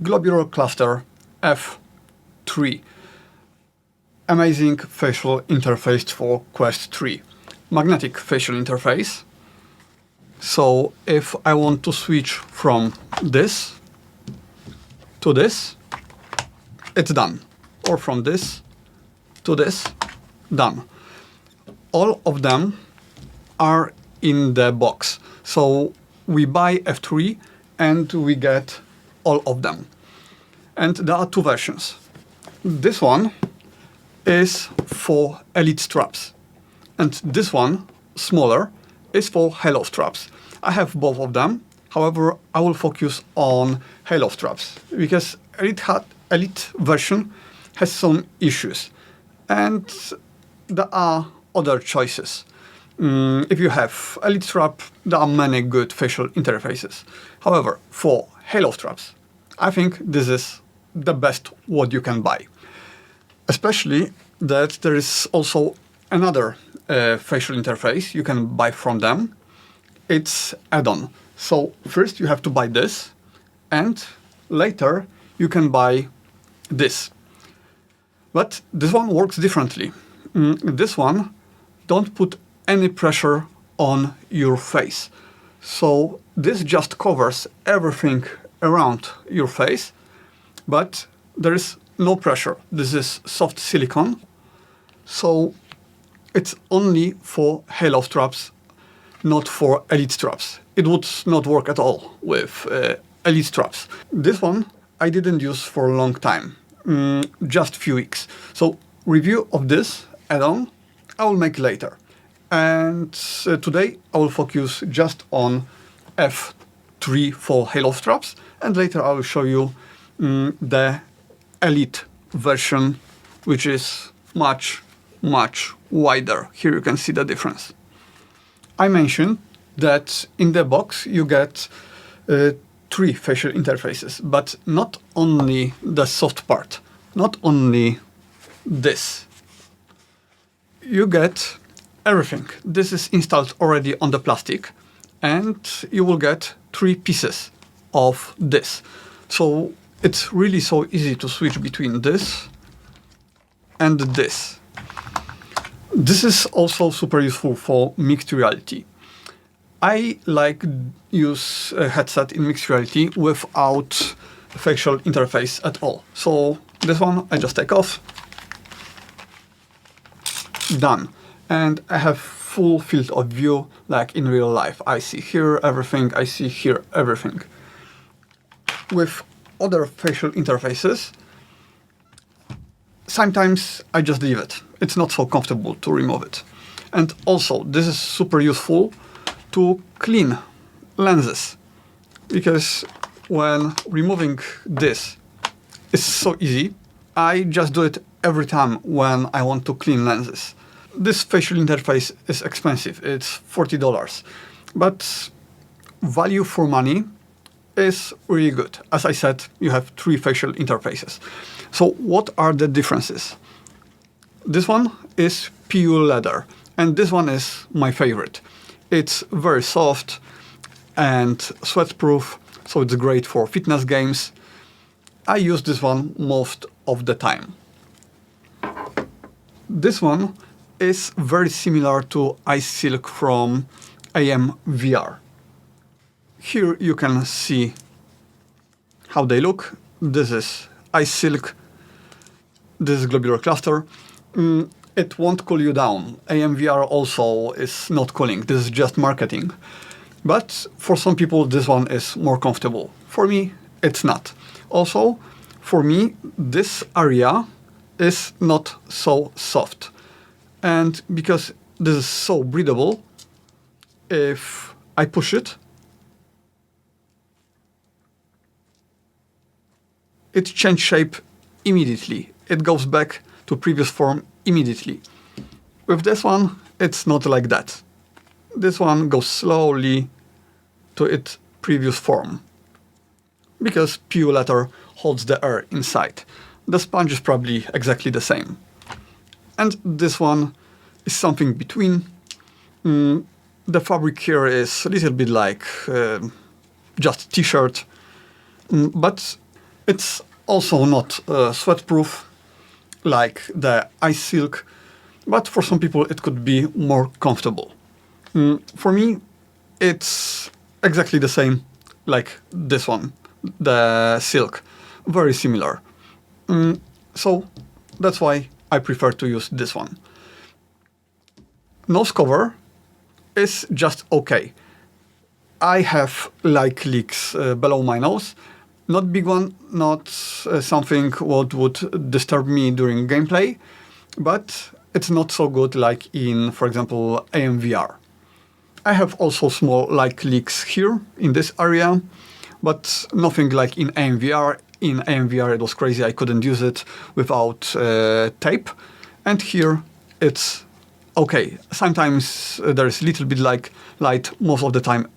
Globular Cluster F3. Amazing facial interface for Quest 3. Magnetic facial interface. So if I want to switch from this to this, it's done. Or from this to this, done. All of them are in the box. So we buy F3 and we get all of them. And there are two versions. This one is for elite straps. And this one, smaller, is for halo straps. I have both of them. However, I will focus on halo straps because elite version has some issues. And there are other choices. If you have elite strap, there are many good facial interfaces. However, for halo straps, I think this is the best what you can buy. Especially that there is also another facial interface you can buy from them. It's add-on. So first you have to buy this, and later you can buy this. But this one works differently. This one don't put any pressure on your face. So this just covers everything around your face, but there is no pressure. This is soft silicone. So it's only for halo straps, not for elite straps. It would not work at all with elite straps. This one I didn't use for a long time, just few weeks. So review of this add-on I will make later. And today I will focus just on F3 for halo straps, and later I will show you the elite version, which is much wider. Here you can see the difference. I mentioned that in the box you get 3 facial interfaces, but not only the soft part, not only this. You get everything. This is installed already on the plastic, and you will get 3 pieces of this. So it's really so easy to switch between this and this. This is also super useful for mixed reality. I like use a headset in mixed reality without facial interface at all. So this one I just take off. Done. And I have full field of view like in real life. I see here everything, I see here everything. With other facial interfaces, sometimes I just leave it. It's not so comfortable to remove it. And also, this is super useful to clean lenses, because when removing this is so easy, I just do it every time when I want to clean lenses. This facial interface is expensive, it's $40, but value for money is really good. As I said, you have 3 facial interfaces. So what are the differences? This one is PU leather, and this one is my favorite. It's very soft and sweat-proof, so it's great for fitness games. I use this one most of the time. This one is very similar to Ice Silk from AMVR. Here you can see how they look. This is Ice Silk. This is Globular Cluster. It won't cool you down. AMVR also is not cooling. This is just marketing. But for some people, this one is more comfortable. For me, it's not. Also, for me, this area is not so soft. And because this is so breathable, if I push it, it changes shape immediately. It goes back to previous form immediately. With this one, it's not like that. This one goes slowly to its previous form, because PU leather holds the air inside. The sponge is probably exactly the same. And this one is something between. The fabric here is a little bit like just t-shirt, but It's also not sweat-proof like the ice silk, but for some people it could be more comfortable. For me, it's exactly the same like this one, the silk, very similar. So that's why I prefer to use this one. Nose cover is just okay. I have like leaks below my nose. Not big one, not something what would disturb me during gameplay, but it's not so good like in, for example, AMVR. I have also small like leaks here in this area, but nothing like in AMVR. In AMVR it was crazy, I couldn't use it without tape, and here it's okay. Sometimes there is a little bit like light, most of the time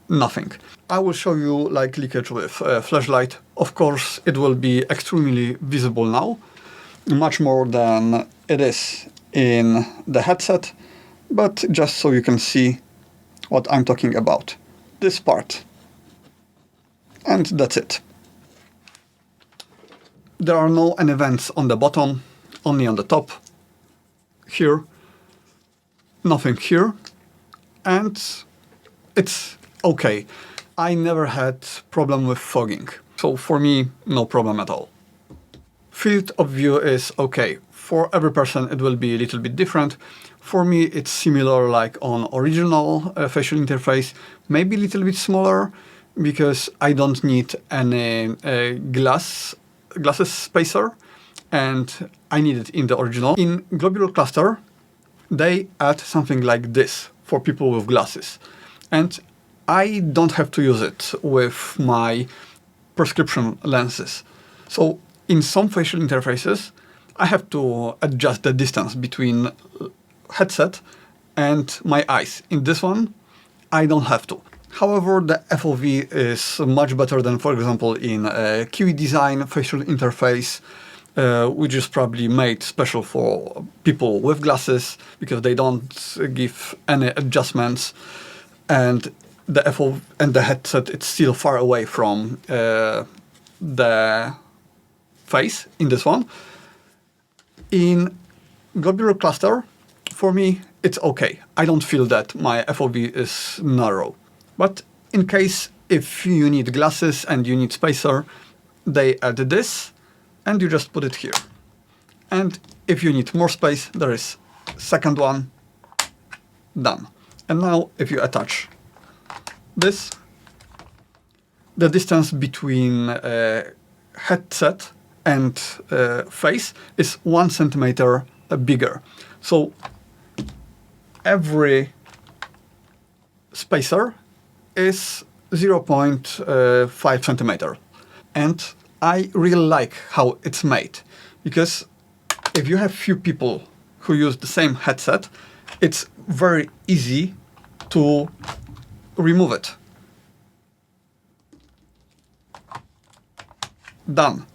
nothing. I will show you like leakage with flashlight. Of course, it will be extremely visible now, much more than it is in the headset, but just so you can see what I'm talking about. This part. And that's it. There are no any vents on the bottom, only on the top. Here. Nothing here. And it's okay. I never had problem with fogging, so for me, no problem at all. Field of view is okay. For every person it will be a little bit different. For me it's similar like on original facial interface, maybe a little bit smaller, because I don't need any glasses spacer, and I need it in the original. In Globular Cluster, they add something like this for people with glasses. And I don't have to use it with my prescription lenses. So in some facial interfaces, I have to adjust the distance between headset and my eyes. In this one, I don't have to. However, the FOV is much better than, for example, in Kiwi Design facial interface, which is probably made special for people with glasses, because they don't give any adjustments, and the FOV and the headset, it's still far away from the face in this one. In Globular Cluster, for me, it's okay. I don't feel that my FOV is narrow. But in case if you need glasses and you need spacer, they add this, and you just put it here. And if you need more space, there is second one, done. And now if you attach this, the distance between headset and face is 1 centimeter bigger. So every spacer is 0.5 centimeter. And I really like how it's made, because if you have few people who use the same headset, it's very easy to remove it. Done.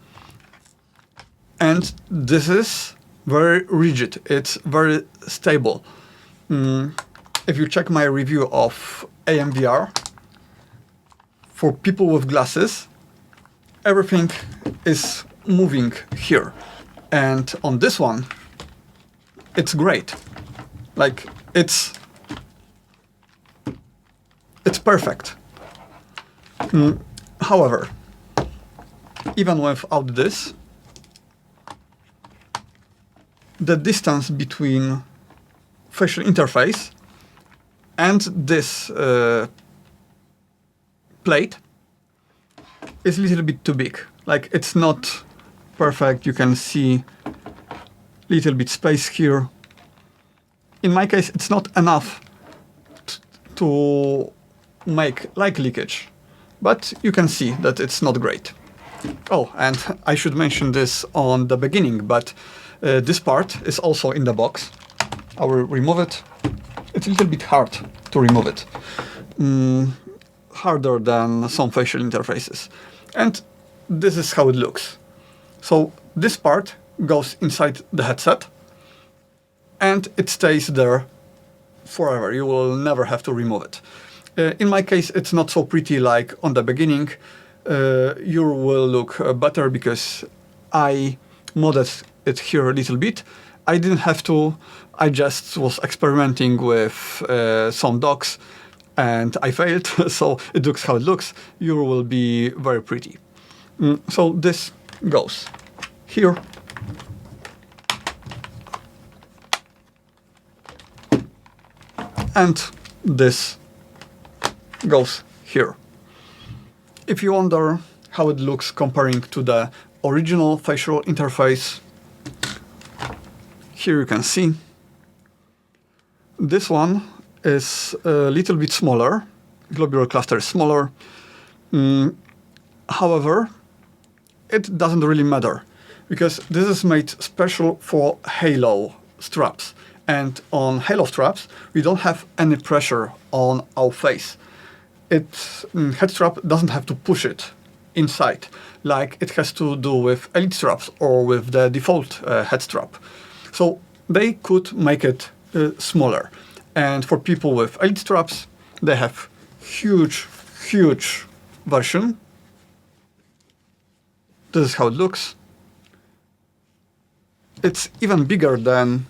And this is very rigid, it's very stable. If you check my review of AMVR, for people with glasses, everything is moving here. And on this one, it's great. Like, it's perfect. However, even without this, the distance between facial interface and this plate is a little bit too big. Like, it's not perfect. You can see a little bit space here. In my case, it's not enough to make like leakage, but you can see that it's not great. Oh, and I should mention this on the beginning, but this part is also in the box. I will remove it. It's a little bit hard to remove it. Harder than some facial interfaces. And this is how it looks. So this part goes inside the headset, and it stays there forever. You will never have to remove it. In my case, it's not so pretty like on the beginning. you will look better because I modded it here a little bit. I didn't have to. I just was experimenting with some docs and I failed. So it looks how it looks. You will be very pretty. So this goes here. And this goes here. If you wonder how it looks comparing to the original facial interface, here you can see. This one is a little bit smaller. Globular cluster is smaller. However, it doesn't really matter because this is made special for halo straps. And on halo straps, we don't have any pressure on our face. Head strap doesn't have to push it inside like it has to do with elite straps or with the default head strap. So they could make it smaller. And for people with elite straps, they have huge version. This is how it looks. It's even bigger than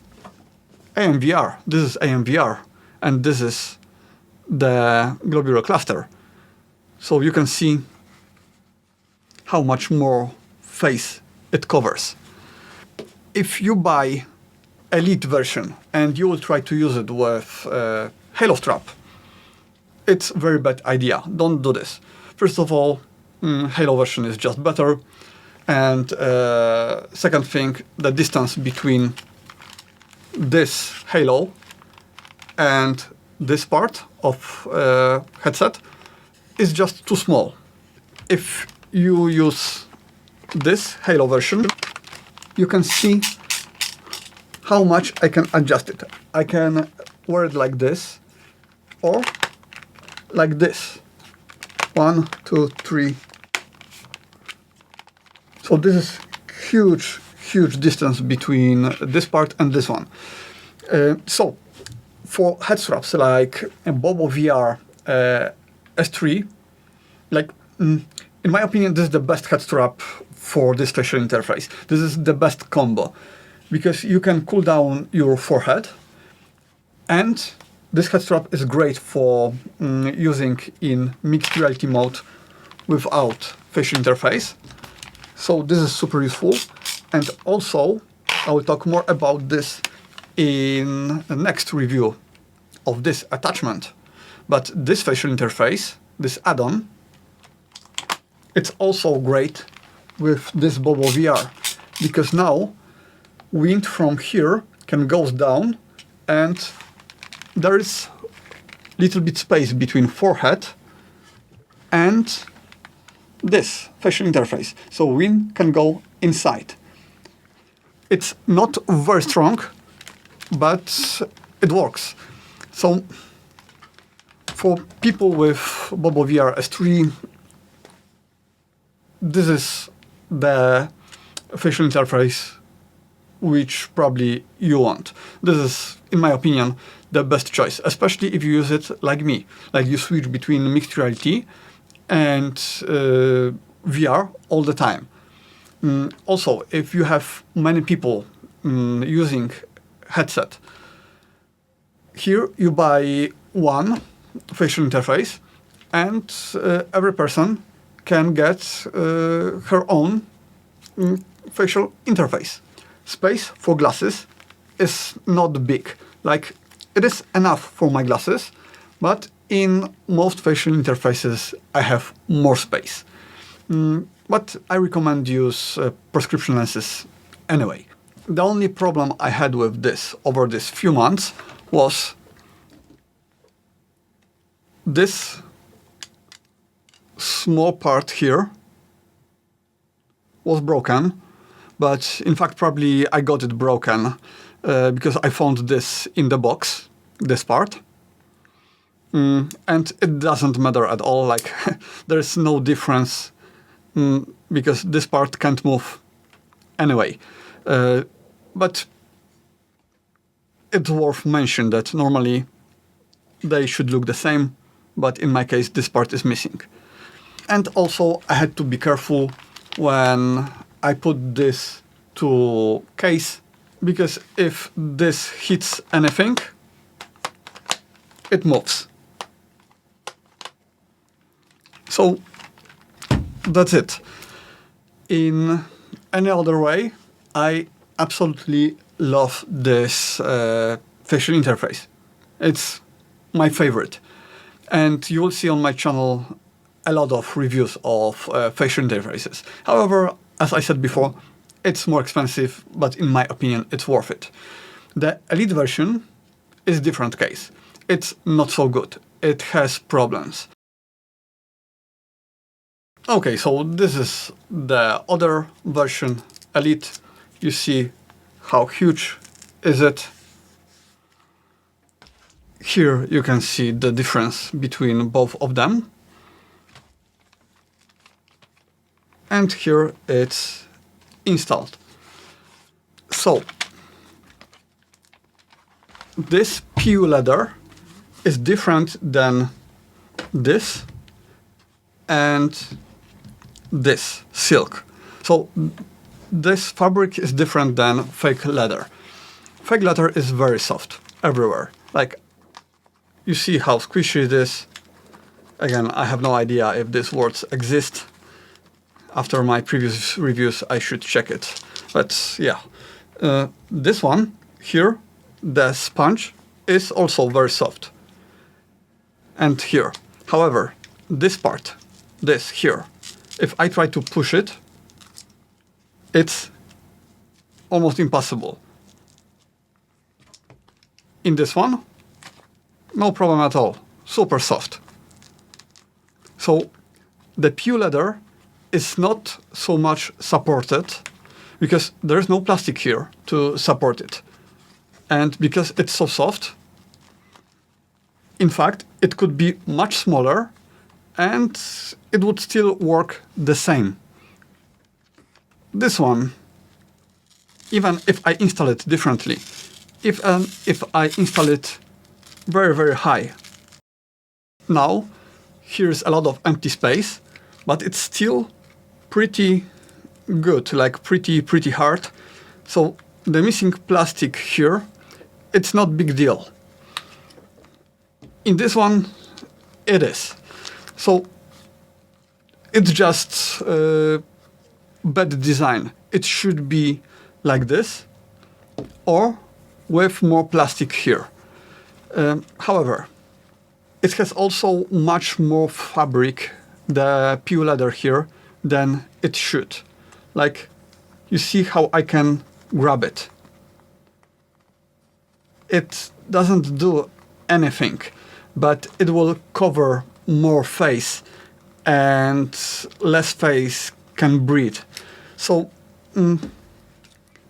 AMVR. This is AMVR, and this is the globular cluster. So you can see how much more face it covers. If you buy elite version and you will try to use it with halo strap, it's a very bad idea. Don't do this. First of all, halo version is just better. And second thing, the distance between this halo and this part of headset is just too small. If you use this halo version, you can see how much I can adjust it. I can wear it like this or like this. 1, 2, 3. So this is huge distance between this part and this one. So for head straps like Bobovr S3, in my opinion, this is the best head strap for this facial interface. This is the best combo because you can cool down your forehead, and this head strap is great for using in mixed reality mode without facial interface. So this is super useful. And also, I will talk more about this in the next review of this attachment. But this facial interface, this add-on, it's also great with this Bobovr because now wind from here can go down and there is little bit space between forehead and this facial interface. So wind can go inside. It's not very strong, but it works. So for people with Bobovr S3, this is the facial interface which probably you want. This is, in my opinion, the best choice, especially if you use it like me, like you switch between mixed reality and VR all the time. Also, if you have many people using headset, here you buy one facial interface and every person can get her own facial interface. Space for glasses is not big. Like, it is enough for my glasses, but in most facial interfaces I have more space. But I recommend use prescription lenses anyway. The only problem I had with this over these few months was this small part here was broken, but in fact probably I got it broken because I found this in the box, this part. And it doesn't matter at all, like there is no difference because this part can't move anyway. But it's worth mentioning that normally they should look the same, but in my case this part is missing. And also I had to be careful when I put this to case, because if this hits anything, it moves. So that's it. In any other way, I absolutely love this facial interface. It's my favorite. And you will see on my channel a lot of reviews of facial interfaces. However, as I said before, it's more expensive, but in my opinion, it's worth it. The Elite version is a different case. It's not so good. It has problems. Okay, so this is the other version, Elite. You see how huge is it. Here you can see the difference between both of them. And here it's installed. So this PU leather is different than this and this silk. So this fabric is different than fake leather. Fake leather is very soft everywhere. Like, you see how squishy it is. Again, I have no idea if these words exist. After my previous reviews, I should check it. But yeah, this one here, the sponge, is also very soft. And here, however, this part, this here, if I try to push it, it's almost impossible. In this one, no problem at all, super soft. So the PU leather is not so much supported because there is no plastic here to support it. And because it's so soft, in fact, it could be much smaller and it would still work the same. This one, even if I install it differently, if I install it very, very high, now here's a lot of empty space, but it's still pretty good, like pretty hard. So the missing plastic here, it's not big deal. In this one, it is. So it's just bad design. It should be like this, or with more plastic here. However, it has also much more fabric, the PU leather here, than it should. Like, you see how I can grab it. It doesn't do anything, but it will cover more face and less face can breathe. So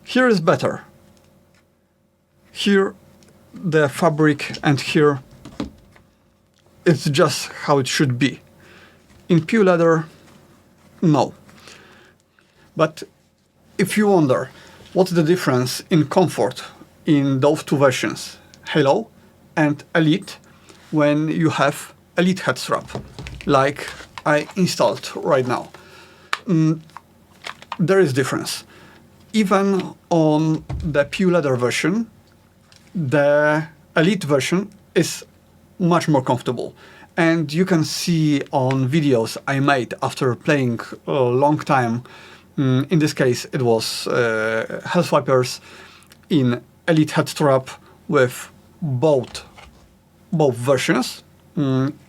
here is better. Here the fabric, and here it's just how it should be. In PU leather, no. But if you wonder what's the difference in comfort in those two versions, Halo and Elite, when you have Elite head strap, like I installed right now, there is difference. Even on the PU leather version, the Elite version is much more comfortable. And you can see on videos I made after playing a long time, in this case it was health wipers in Elite head strap with both versions,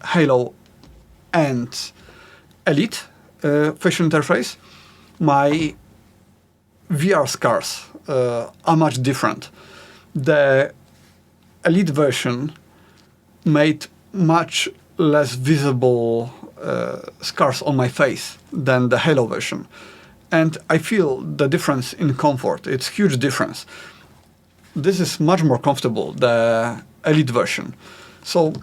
Halo and Elite facial interface. My VR scars are much different. The Elite version made much less visible scars on my face than the Halo version. And I feel the difference in comfort. It's a huge difference. This is much more comfortable, the Elite version. So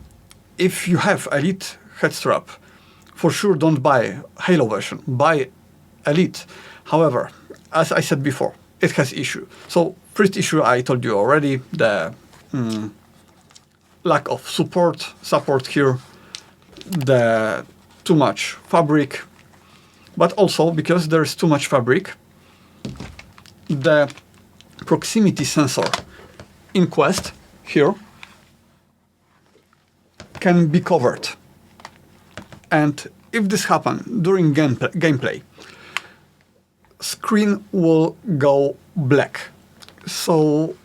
if you have Elite head strap, for sure don't buy Halo version, buy Elite. However, as I said before, it has issue. So first issue I told you already, the lack of support here, the too much fabric, but also because there's too much fabric, the proximity sensor in Quest here can be covered. And if this happens during gameplay, screen will go black. So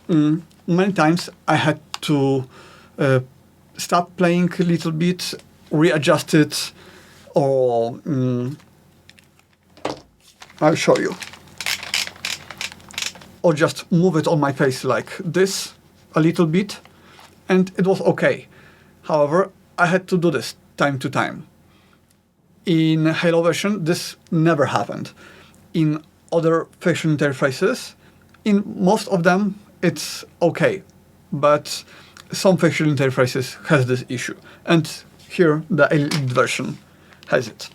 many times I had to stop playing a little bit, readjust it, or I'll show you. Or just move it on my face like this a little bit, and it was okay. However, I had to do this time to time. In Halo version, this never happened. In other facial interfaces, in most of them, it's okay. But some facial interfaces has this issue. And here, the Elite version has it.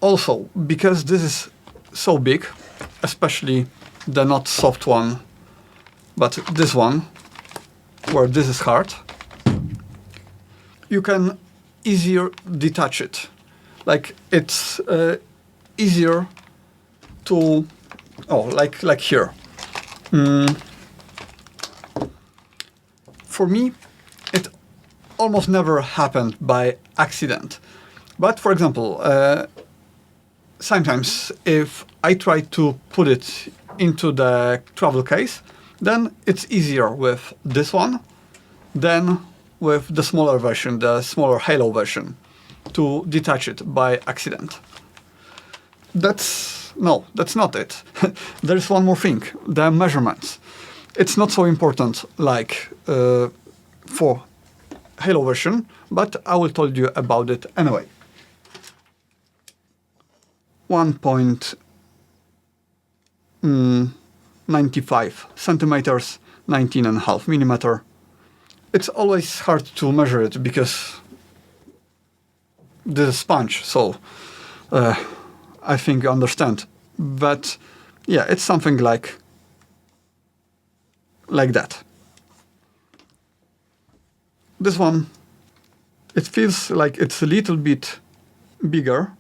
Also, because this is so big, especially the not soft one, but this one, where this is hard, you can easier detach it. Like it's easier to, like here. For me, it almost never happened by accident. But for example, sometimes if I try to put it into the travel case, then it's easier with this one than with the smaller version, the smaller Halo version, to detach it by accident. That's not it. There's one more thing, the measurements. It's not so important like for Halo version, but I will tell you about it anyway. 1.95 centimeters, 19.5 millimeter. It's always hard to measure it because this is sponge, so I think you understand. But yeah, it's something like that. This one, it feels like it's a little bit bigger.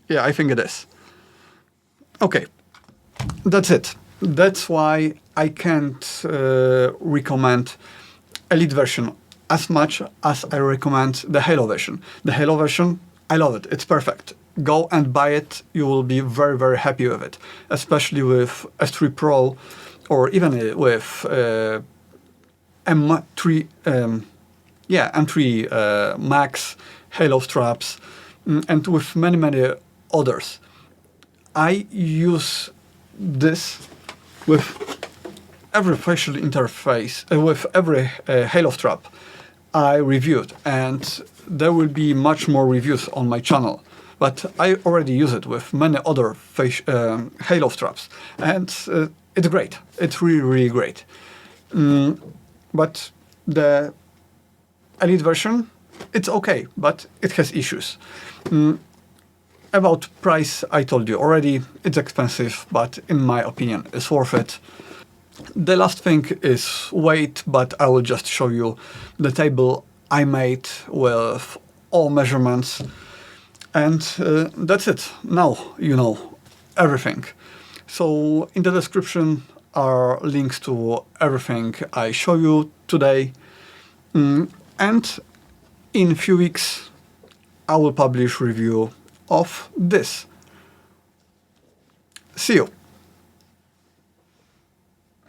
Yeah, I think it is. Okay, that's it. That's why I can't recommend Elite version as much as I recommend the Halo version. The Halo version, I love it. It's perfect. Go and buy it. You will be very, very happy with it, especially with S3 Pro or even with M3, M3 Max, Halo straps, and with many, many others. I use this with every facial interface, with every Halo strap I reviewed, and there will be much more reviews on my channel. But I already use it with many other Halo straps, and it's great. It's really, really great. But the Elite version, it's okay, but it has issues. About price, I told you already, it's expensive, but in my opinion, it's worth it. The last thing is weight, but I will just show you the table I made with all measurements. And that's it. Now you know everything. So in the description are links to everything I show you today. And in a few weeks, I will publish review of this. See you.